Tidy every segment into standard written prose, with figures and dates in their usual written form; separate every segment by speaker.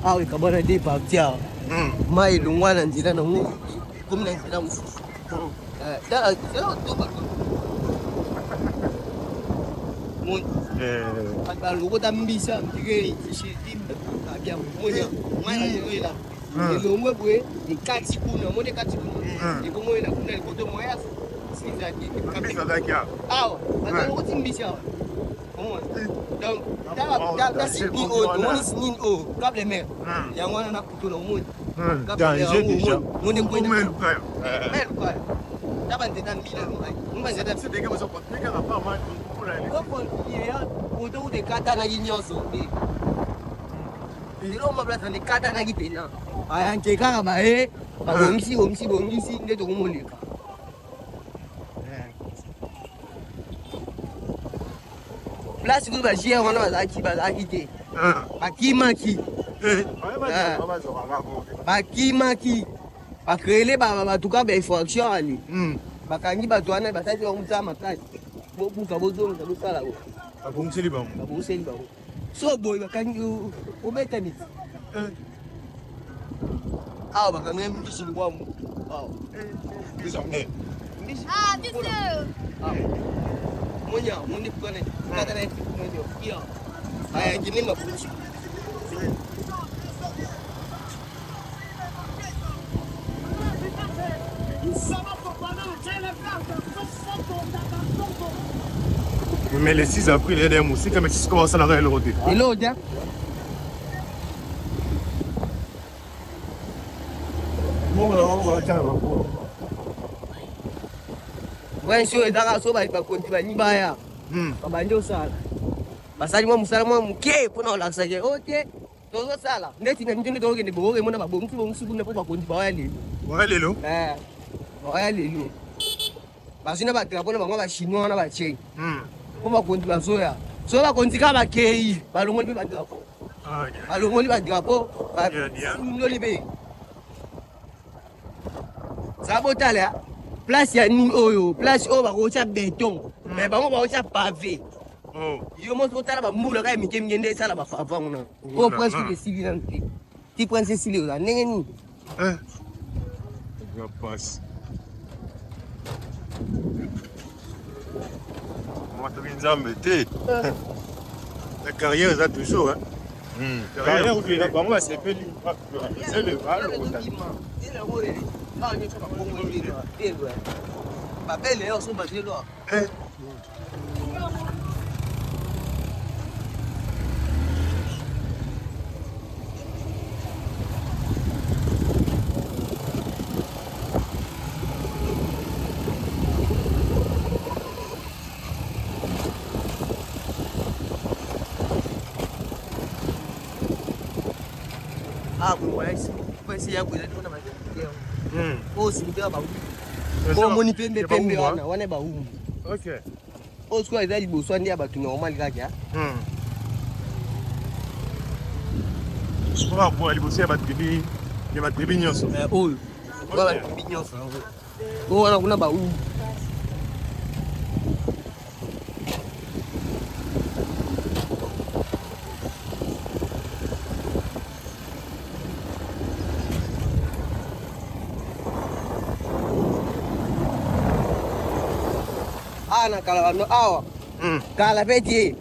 Speaker 1: Ah oui, comment on a dit partir. Moi, il loin dans le nom. Comme dans le nom. C'est là tout par contre. Mon logo d'ambition, tu es chez Tim. Bien, moi, là. Le mot est des 4 secondes, moi des 4 secondes. Et comme moi, il a coupé le côté moyen. C'est ça qui est. Ah, parce que l'autre ambition. Donc, dans ce qui est ni au cap les mers. Il y a un couteau dans le monde.
Speaker 2: Danger déjà.
Speaker 1: Mon est point. Mais quoi? D'abord, c'est dans le milieu. On va dire que c'est des gars qui sont pas très grands. Pas mal. Il y a autour des cartes à l'ignon. Il y a place des cartes à l'ignon. Ah, un kéka, bah, on s'y, n'est pas au monde. Place où va gérer, on a qui va quitter. Maki. Maki. A créer les en tout cas, il faut action à lui. Bakangi Batouane, Bataki, on t'a ma place. Beaucoup de choses, ça là.
Speaker 2: A bon, c'est bon.
Speaker 1: So, boy, Bakangi, au métamite. Ah, Bakangi, je suis le bon. Ah,
Speaker 3: monsieur.
Speaker 1: Mon est connu. Ah, je n'ai pas plus.
Speaker 2: Mais le 6 avril, il y a des moustiques, mais tu commences à la rééloder.
Speaker 1: Et l'autre, hein? Ouais, si on est dans la sauce, il va continuer. Il va y avoir. Banjo sala. Basali mwa musala mwa muke pona la saje. OK. Tozo sala. Ndeti na ndini toke ndi boke mona babongi bongi kuna po bakondi ba wale.
Speaker 2: Wale lo.
Speaker 1: Wale lo. Basina ba trapona bangwa ba chinois na ba che. Ko bakondi ba soya. So bakondi ka ba kei. Balongoli ba drapo. Balongoli ba drapo. Ba ndolibe. Sabotala. Place ya ni oyo, place o ba ko cha béton. Mais bango ba ko cha pavé. Yo mo ko tala ba mbula ka mike mnyende sala ba fa ngona. O presque que civil ti prince civil la ndenge ni.
Speaker 2: Je passe. Moi tu viens d'embêter. La carrière ça toujours hein. Carrière où tu es bango c'est fait du c'est le val.
Speaker 1: Ah, je suis pas belle, on s'en bat les doigts. Ah, vous voyez, c'est un peu de temps. Oh, c'est bien, bah oui. Oh, mon ipembe pembe wana ba umu.
Speaker 2: OK.
Speaker 1: Oh, soit ils allaient bosso ndia ba tu normal kaka.
Speaker 2: Je crois pour aller bosser ba tribi, il va tribi nyonso.
Speaker 1: Oh. Ba tribi nyonso. Oh, wana kuna ba umu. Na kala no awa. Kala petit.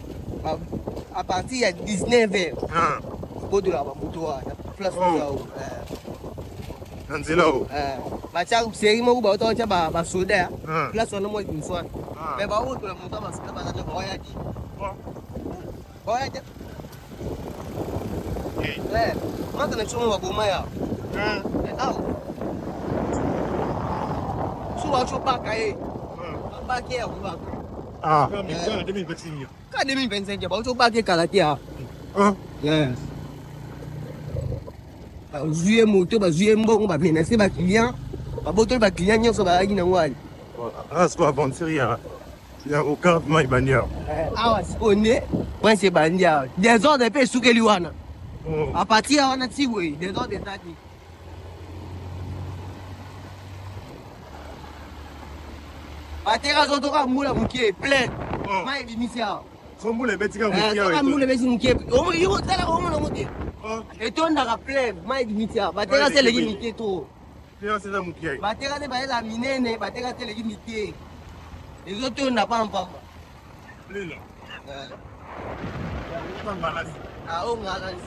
Speaker 1: À partir de 19h. Bodula ba mutuwa. Plus
Speaker 2: Nanzilo.
Speaker 1: Ba cha seri mo ba to cha ba soda. Plus on mo din so. Me ba o to la mutuwa ba ska ba na ba ya di. Ba ya di. Ma ta na chumo ba goma ya. Aw. Suwa chu ba kai.
Speaker 2: Ah, en 2025.
Speaker 1: En 2025, il y a beaucoup de Kalatia. Juillet, moto, juillet, bon, va venir, c'est ma client. Ma boto, ma client, il y a un wall.
Speaker 2: Ah, c'est pas bon, c'est rien. Il y a aucun maille bannière.
Speaker 1: Ah, on est, ouais, c'est bannière. Des ordres de paix sous Keluana. À partir de là, des ordres de tati. Atera zotoka mula mukie plein. Mai bimisia.
Speaker 2: Son mula betika mukie.
Speaker 1: Mula besi mukie. Omo yo tala omo no mutie. Et toi, on a rappelé, moi, Dimitia, Batera, c'est les limités, tout. Batera, c'est la minée, Batera, c'est les limités. Les autres, on n'a pas en parle. Ah, on a raison.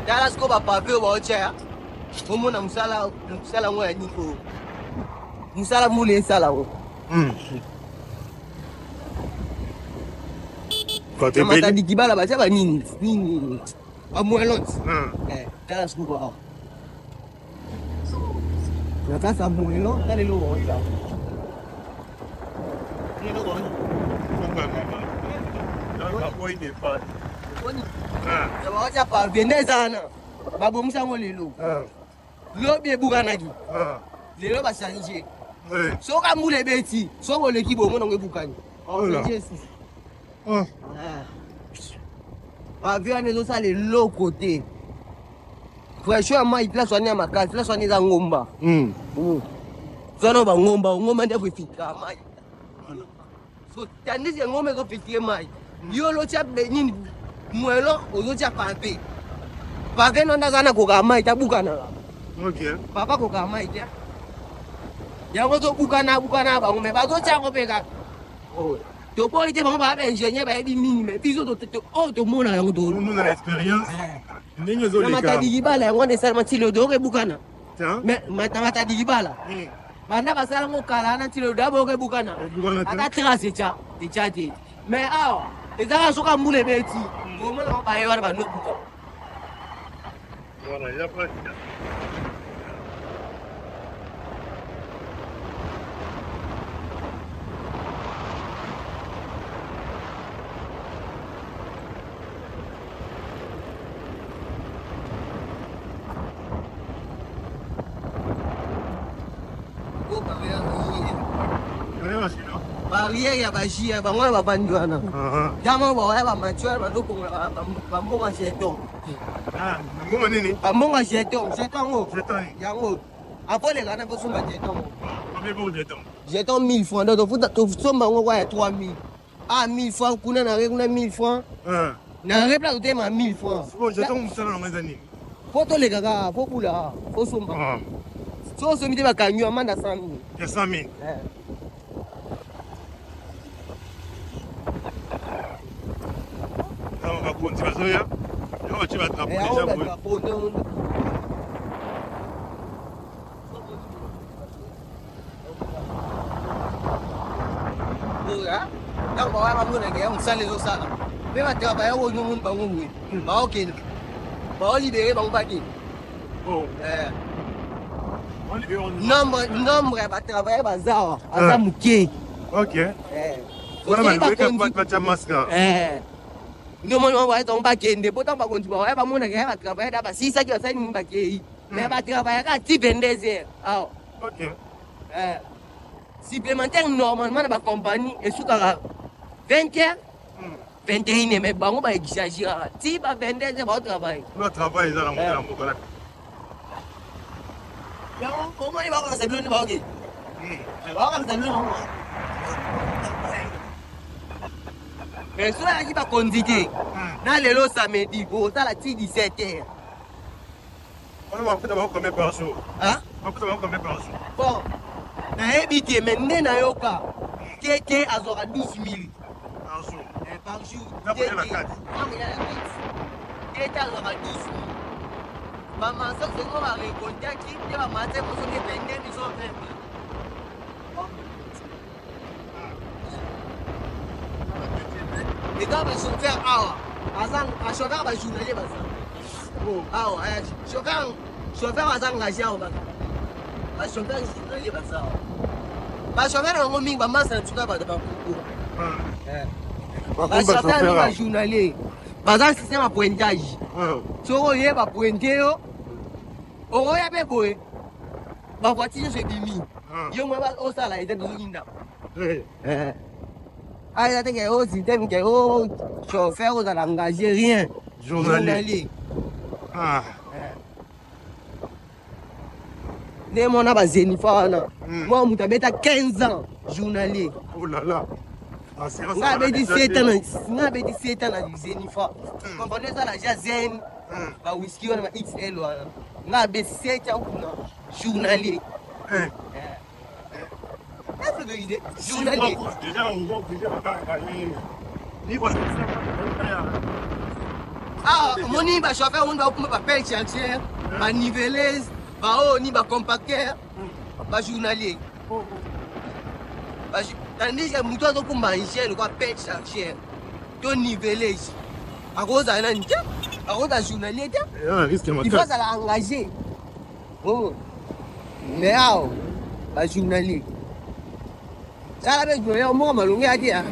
Speaker 1: Dala siko ba pape wa ocha. Omo na musala ngo ya niko. Musala mule sala wo.
Speaker 2: Côté
Speaker 1: mata dikibala ba tsa ba nini. Amuelot. Dala siko ba. Na ka sa muelo, dale lo wo ya. Ni lo wo.
Speaker 2: La boy n'est pas.
Speaker 1: Ya ba ocha pa vendeza na. Babo musa ngo lelo. Lobi ebukanaki. Lelo ba changer. So ka mule beti, so ngo leki bo mo ngo ebukani. Ba via ne zo sa le lo côté. Frère choa mai place wani makasi, place wani za ngomba. Zona ba ngomba ndio kufika mai. So tandis ya ngombe zo fikie mai. Yo lo cha nini mwelo ozo cha pape. Pake nonda kana koka mai tabukana.
Speaker 2: Okay.
Speaker 1: Papa koka mai ja. Yango to bukana ba ngombe ba zo cha ngopeka. Oh. To po ite ba ba engineer ba di minime. Biso to mona yango to.
Speaker 2: Mona l'expérience. Ninyo zo
Speaker 1: leka. Mata digibala yango ne salma tilo do ke bukana.
Speaker 2: Tiens.
Speaker 1: Mais mata digibala. Banda ba sala ngokala na tilo do ba ke bukana. Ata trace cha, ti. Mais awa, ezaka soka mule beti. Ngomo na ba yewa ba no buka.
Speaker 2: Voilà, il n'y a pas de...
Speaker 1: Barrière ya bashia bangwa babandwana. Jama ba ba mature ba doko ba mbonga jeton.
Speaker 2: Mbonga nini?
Speaker 1: Mbonga jeton ngo.
Speaker 2: Jeton.
Speaker 1: Yango. Apo le kana bosumba jeton.
Speaker 2: Combien pour jeton?
Speaker 1: Jeton 1000 francs donc futa to somba ngo kwa 3000. Ah 1000 francs kuna na kuna 1000 francs. Na repla to tema 1000 francs.
Speaker 2: Bon jeton musala na ngazani.
Speaker 1: Foto le kaka fokula fo somba. So so mite ba kanyu amanda 100,000.
Speaker 2: Ya 100,000. On va continuer ça ya. On va tu vas attraper déjà pour.
Speaker 1: Đang bảo em mua này cái ông xanh lên rồi sao? Biết mà chờ phải ôi nhung bảo ngung người, bảo kì, bảo đi để bảo ba kì. Nombre ba travailler ba zao, asa muke.
Speaker 2: Okay. Voilà mais que pas ta masque.
Speaker 1: Ndio mwana wa tong ba kende, po tong ba konti ba ba mona ke ba travailler da ba sisa ki sa ni ba ke. Mais ba travailler ka ti vendeze. Ah.
Speaker 2: Okay.
Speaker 1: Supplémentaire normalement ba compagnie et sous 20h 21h mais bango ba exagérer. Ti ba vendeze ba travailler.
Speaker 2: Le travail dans la mokala.
Speaker 1: Comment il va commencer à se bloquer? Il va commencer à se bloquer. Mais si on va conduire, dans le lot samedi, pour ça la 17h.
Speaker 2: On va faire combien par jour?
Speaker 1: Hein?
Speaker 2: On va faire combien par jour?
Speaker 1: Bon, na habité maintenant na yoka. Kéké azora 12 000
Speaker 2: par jour.
Speaker 1: Par jour.
Speaker 2: Là pour la carte.
Speaker 1: Kéké azora 12 000. Maman, ça c'est qu'on va récolter qui va mater pour se vendre ils ont fait. Et quand on se fait à chauffeur va journalier ça. Chauffeur va s'engager au bac. Chauffeur journalier ça. Parce que chauffeur on mingi ba massa tu va de ba pour. Chauffeur va journalier. Bazan système à pointage. So ye ba pointer yo. O ya be boy. Ba voiture je bimi. Yo mo ba o sala ide do inda. Ah ya te que o système que o chauffeur o da engager rien. Journalier.
Speaker 2: Ah.
Speaker 1: Ne mona ba zenifa na. Moi mutabeta 15 ans journalier.
Speaker 2: Oh là là.
Speaker 1: nga be 17 ans na Zenifa comprenez ça la Jazen ba whisky wana ba XL wana nga be 7 ans kuna journalier journalier moni ba chauffeur on ba kuma ba pelle chantier ba niveleuse ba o ni ba compacteur ba journalier tandis que mutu azokumba nchele kwa pelle chantier to niveleuse akoza na ntia akoza journalier tia il faut ça l'engager oh mais ba journalier ça la journalier au moins malungi adia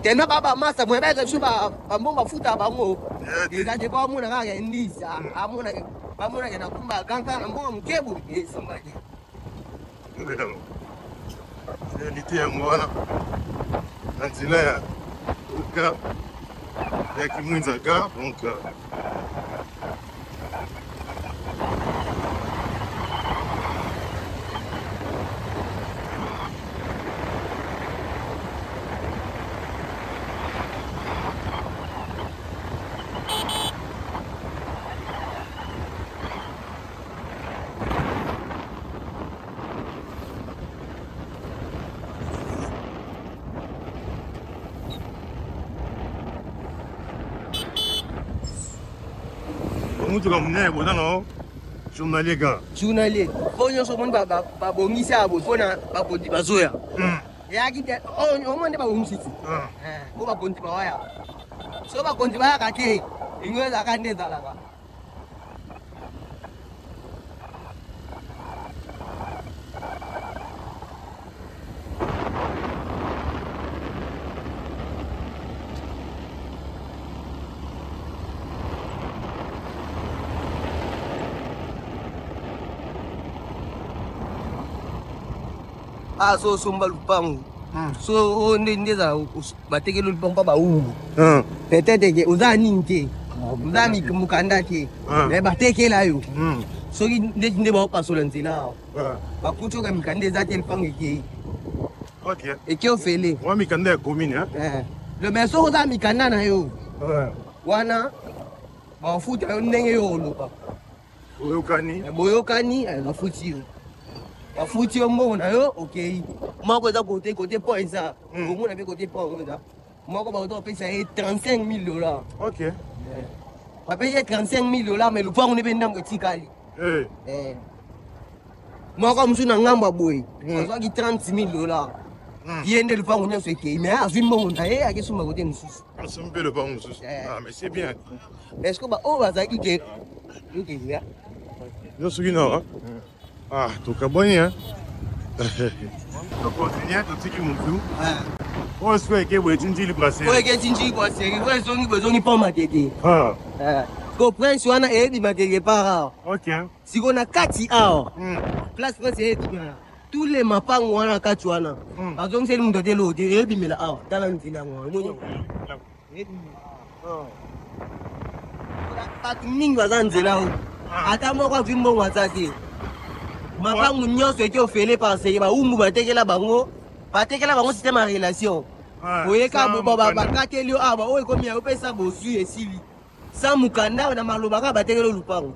Speaker 1: tena baba masa mwe beza shuba ambomba futa bango ngaje kwa muna kaka ndisa amuna bamuna kana kumba kanta ambomba mkebu sombaje
Speaker 2: réalité ya mwana na nzela ya uka ya kimwinzaka donc mutu ka munene bona no journalier ga
Speaker 1: journalier bonyo so mon ba bongisa abo fona ba bondi bazoya ya kite o monde ba umsiti ko ba bondi ba waya so ba bondi ba ka ke ingweza ka ndeza la ba so somba lupango so ndeza batekelo lupango ba ungu peut-être que uzani nke uzami mukanda ke mais batekela yo so ndinde ba pasola nzela ba kucho ka mikande za te lupango ke
Speaker 2: OK
Speaker 1: et qui ofele
Speaker 2: wa mikanda ya commune
Speaker 1: le meso uzami mikanda na yo wana ba futa yo ndenge yo lopa boyokani ba futi yo bafuti yo mbongo na yo ok moko eza côté port eza omona mpe côté port eza moko bakoto bapesa ye $35,000
Speaker 2: ok
Speaker 1: bapesa ye $35,000 mais lupango nde mpe ndambo etikali moko mosusu na ngambo ya boye azwaki $30,000 ye nde lupango nyonso ekei mais azwi mbongo na ye akesomba côté mosusu
Speaker 2: asombi mpe lupango mosusu mais c'est bien
Speaker 1: est-ce que baoyo bazalaki ke okea
Speaker 2: yo soki na tokaboni tokontinue totiki motu oyo soki ekebo etinjili brasserie
Speaker 1: oyo eketinjili brasserie oyo ezongi mpo matete ko prince wana eyebima quelque part awa siko na kati awa place prince eyebima tous les mapango wana kati wana azongiseli moto te loo te eyebimela awa tala nzela yango bato mingi baza nzela oyo ata moko azwi mbongo aza te mapango nyonso eke ofele parce baumbu batekela bango système ya relation oyeka bakateli yo awa oyo ekomi opesa bosui esili sa mukanda na maloba kaka batekela lupango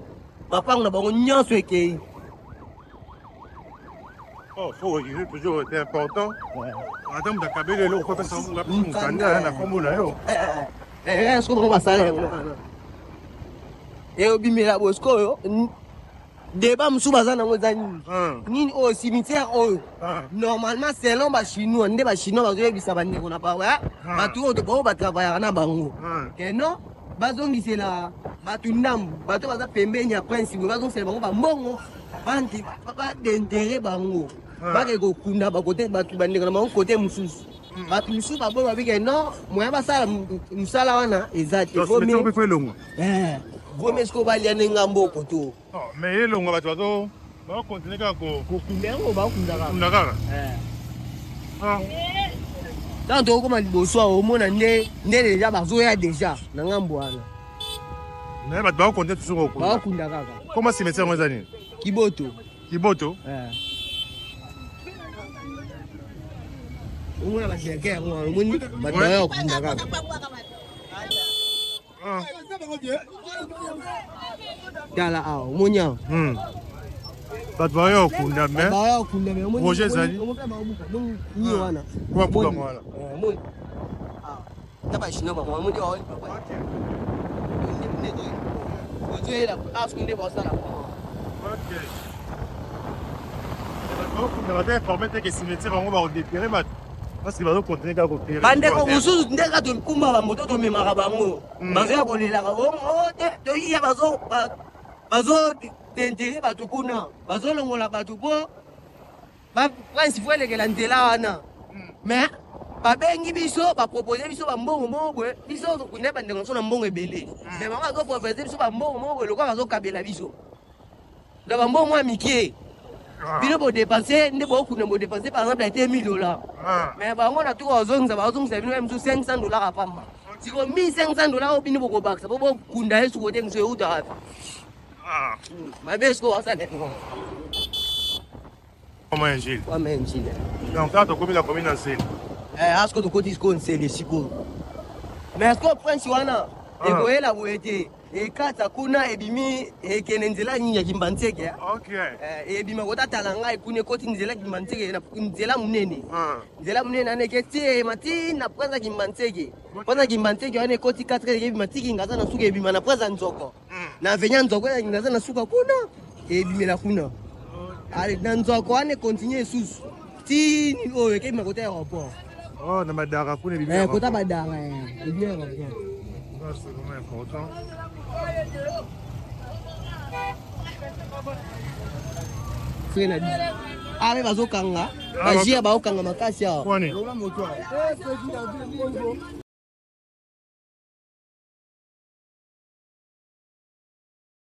Speaker 1: mapango na bango nyonso ekei
Speaker 2: faut regarder toujours c'est important attends dakabele lo ko pesa mukanda na kombo na yo
Speaker 1: est-ce que basala yango obimela bosko oyo débat mosusu baza nango eza nini oyo cimetière oyo normalement selon bachinois nde bachinois bazoyebisa bandeko na bango bato oyo bao batravaillaka na bango ke non bazongisela bato ndambu bato baza pembeni ya prince boye bazongisela bango bambongo badintere bango bake kokunda bakote bato bandeko na bango kote mosusu bato mosusu baboyi babike non moya basala mosala wana eza te Vome siko balia nengambo koto.
Speaker 2: Mais elongo bato bazo ba continuer kaka
Speaker 1: kokunda yango ba kunda
Speaker 2: kaka.
Speaker 1: Tanto koma liboso omona nde deja bazoya deja na ngambo wana.
Speaker 2: Mais bato ba continuer toujours kokunda.
Speaker 1: Ba kunda kaka.
Speaker 2: Comment cimetière ngo ezani?
Speaker 1: Kiboto. On a la guerre, on a
Speaker 2: parce que va continuer à copier.
Speaker 1: Bande ko mususu ndeka to kumba ba moto to me marabango. Bazo ya kolela ka bo to iya bazo tendele ba tukuna. Bazo longola ba tupo. Ba prince fwele ke la ndela wana. Mais ba bengi biso ba proposer biso ba mbongo mongwe. Biso to kunde bande ko na mbongo ebele. Mais mama zo proposer biso ba mbongo mongwe lokwa bazo kabela biso. Da ba mbongo mwa mikie. Bino bo dépenser ndé bo kuna bo dépenser par exemple $1000. Mais ba ngona tu ozongza bino même $500 à pamba. Si ko $1500 au bino bo baksa bo kunda yesu ko tengso uta. Ma besko asale.
Speaker 2: Comment un Gilles?
Speaker 1: Comment un Gilles?
Speaker 2: Donc quand on commis la commune en Céline.
Speaker 1: Asko to koti sko nsele siko. Mais asko prince wana ekoela boete. Ekata kuna ebimi ekenenzela nyinya kimbanteke.
Speaker 2: Okay.
Speaker 1: Ebima kota talanga ekune koti nzela kimbanteke na nzela munene. Nzela munene anekete mati na pranza kimbanteke. Pranza kimbanteke wane koti 4 ebima tiki ngaza na suka ebima na pranza nzoko. Na venya nzoko ngaza na suka kuna ebimela kuna. Ale na nzoko wane continue susu. Ti ni o ekema kota aéroport.
Speaker 2: Oh na madara kuna ebimela.
Speaker 1: Kota badara ebimela.
Speaker 2: C'est vraiment important.
Speaker 1: Abe bazokanga, bajia baokanga makasi awa.